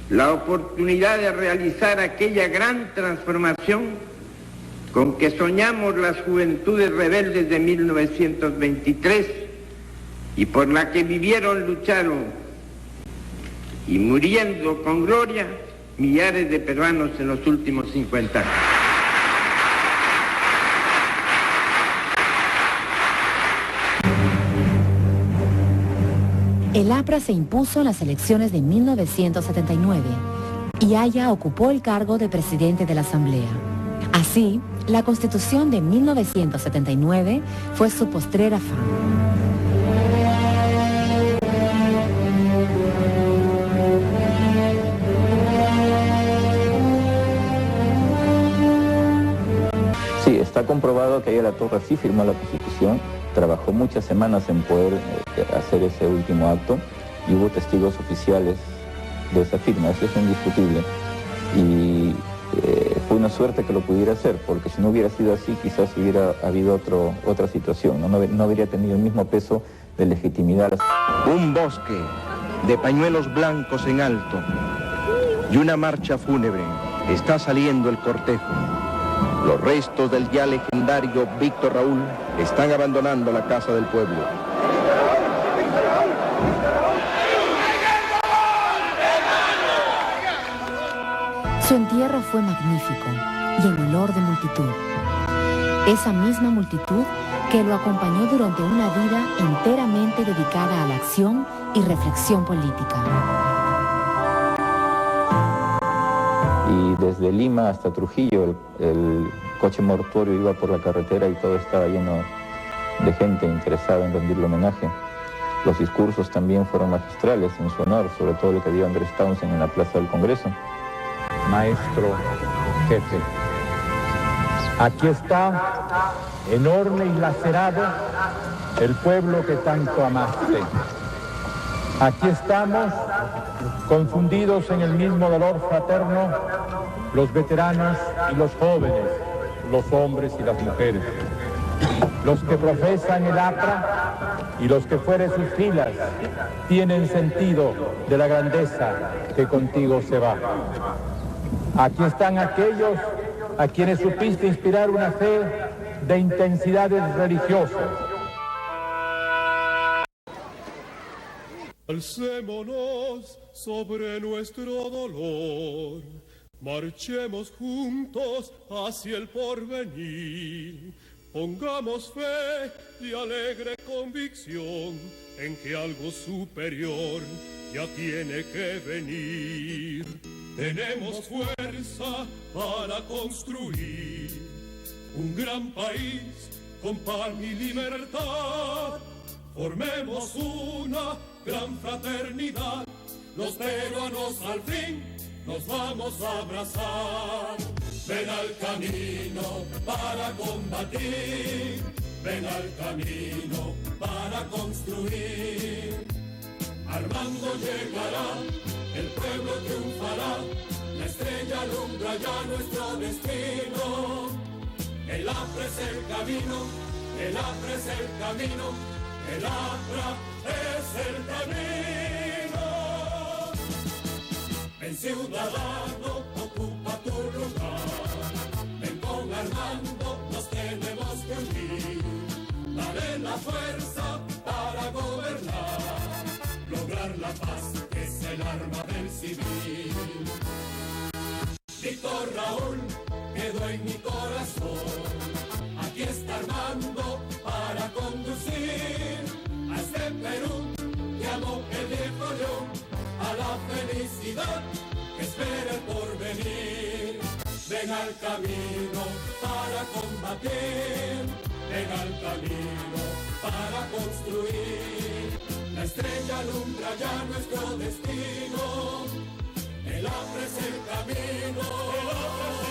la oportunidad de realizar aquella gran transformación con que soñamos las juventudes rebeldes de 1923 y por la que vivieron, lucharon y muriendo con gloria millares de peruanos en los últimos 50 años. El APRA se impuso en las elecciones de 1979 y Haya ocupó el cargo de presidente de la Asamblea. Así, la Constitución de 1979 fue su postrera afán. Sí, está comprobado que Aya Torre sí firmó la Constitución, trabajó muchas semanas en poder hacer ese último acto y hubo testigos oficiales de esa firma, eso es indiscutible. Y fue una suerte que lo pudiera hacer, porque si no hubiera sido así, quizás hubiera habido otra situación, no habría tenido el mismo peso de legitimidad. Un bosque de pañuelos blancos en alto y una marcha fúnebre. Está saliendo el cortejo. Los restos del ya legendario Víctor Raúl están abandonando la Casa del Pueblo. Su entierro fue magnífico y en olor de multitud. Esa misma multitud que lo acompañó durante una vida enteramente dedicada a la acción y reflexión política. Y desde Lima hasta Trujillo el coche mortuorio iba por la carretera y todo estaba lleno de gente interesada en rendirle homenaje. Los discursos también fueron magistrales en su honor, sobre todo el que dio Andrés Townsend en la Plaza del Congreso. Maestro, jefe, aquí está, enorme y lacerado, el pueblo que tanto amaste. Aquí estamos, confundidos en el mismo dolor fraterno, los veteranos y los jóvenes, los hombres y las mujeres, los que profesan el APRA y los que fuera de sus filas tienen sentido de la grandeza que contigo se va. Aquí están aquellos a quienes supiste inspirar una fe de intensidades religiosas. Alcémonos sobre nuestro dolor, marchemos juntos hacia el porvenir, pongamos fe y alegre convicción en que algo superior ya tiene que venir. Tenemos fuerza para construir un gran país con pan y libertad. Formemos una gran fraternidad, los peruanos al fin nos vamos a abrazar. Ven al camino para combatir, ven al camino para construir. Armando llegará, el pueblo triunfará, la estrella alumbra ya nuestro destino. El APRA es el camino, el APRA es el camino, el APRA es el camino. Ven ciudadano, ocupa tu lugar, ven con Armando, nos tenemos que unir. Dale la fuerza para gobernar, lograr la paz que es el arma del civil. Víctor Raúl quedó en mi corazón, aquí está Armando para conducir a este Perú que amó el viejo león, a la felicidad que espera el porvenir. Ven al camino para combatir, ven al camino para construir. La estrella alumbra ya nuestro destino, el APRA es el camino, el APRA es el